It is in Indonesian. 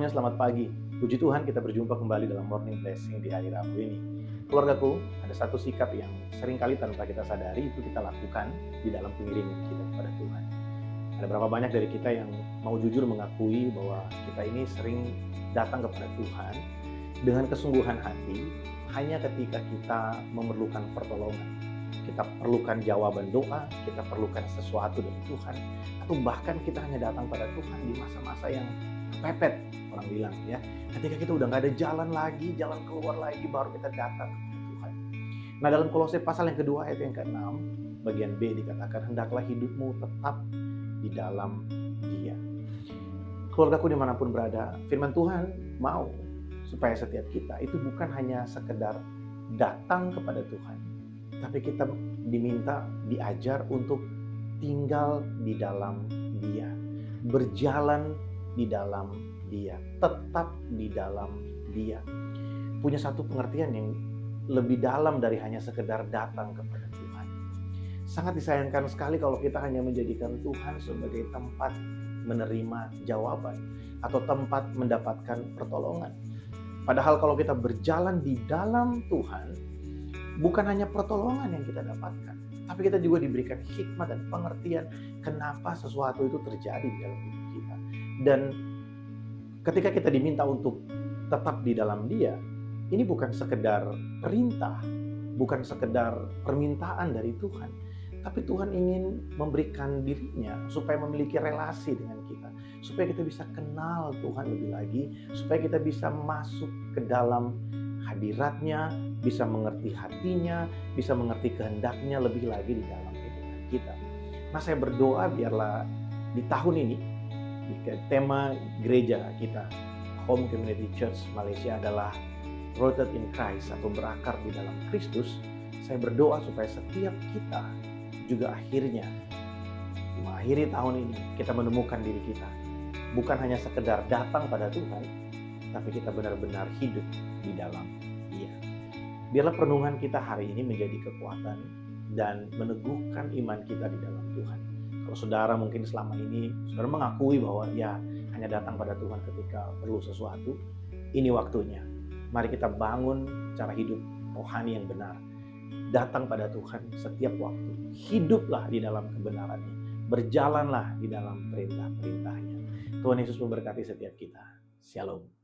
semuanya, selamat pagi. Puji Tuhan kita berjumpa kembali dalam Morning Blessing di hari Rabu ini. Keluargaku, ada satu sikap yang seringkali tanpa kita sadari itu kita lakukan di dalam pengiriman kita kepada Tuhan. Ada berapa banyak dari kita yang mau jujur mengakui bahwa kita ini sering datang kepada Tuhan dengan kesungguhan hati hanya ketika kita memerlukan pertolongan. Kita perlukan jawaban doa, kita perlukan sesuatu dari Tuhan, atau bahkan kita hanya datang pada Tuhan di masa-masa yang kepepet, orang bilang ya. Ketika kita udah gak ada jalan lagi, jalan keluar lagi, baru kita datang kepada Tuhan. Nah, dalam Kolose pasal yang kedua ayat yang ke-6, bagian B dikatakan, hendaklah hidupmu tetap di dalam Dia. Keluargaku dimanapun berada, firman Tuhan mau supaya setiap kita itu bukan hanya sekedar datang kepada Tuhan, tapi kita diminta, diajar untuk tinggal di dalam Dia, berjalan di dalam Dia, tetap di dalam Dia. Punya satu pengertian yang lebih dalam dari hanya sekedar datang kepada Tuhan. Sangat disayangkan sekali kalau kita hanya menjadikan Tuhan sebagai tempat menerima jawaban atau tempat mendapatkan pertolongan. Padahal kalau kita berjalan di dalam Tuhan, bukan hanya pertolongan yang kita dapatkan, tapi kita juga diberikan hikmat dan pengertian kenapa sesuatu itu terjadi di dalam hidup kita. Dan ketika kita diminta untuk tetap di dalam Dia, ini bukan sekedar perintah, bukan sekedar permintaan dari Tuhan, tapi Tuhan ingin memberikan dirinya supaya memiliki relasi dengan kita, supaya kita bisa kenal Tuhan lebih lagi, supaya kita bisa masuk ke dalam hadiratnya, bisa mengerti hatinya, bisa mengerti kehendaknya lebih lagi di dalam kehidupan kita. Nah, saya berdoa biarlah di tahun ini, tema gereja kita, Home Community Church Malaysia adalah Rooted in Christ atau berakar di dalam Kristus. Saya berdoa supaya setiap kita juga akhirnya mengakhiri tahun ini kita menemukan diri kita bukan hanya sekedar datang pada Tuhan, tapi kita benar-benar hidup di dalam Dia. Biarlah perenungan kita hari ini menjadi kekuatan dan meneguhkan iman kita di dalam Tuhan. Kalau saudara mungkin selama ini saudara mengakui bahwa ya hanya datang pada Tuhan ketika perlu sesuatu, ini waktunya. Mari kita bangun cara hidup rohani yang benar. Datang pada Tuhan setiap waktu. Hiduplah di dalam kebenarannya. Berjalanlah di dalam perintah-perintahnya. Tuhan Yesus memberkati setiap kita. Shalom.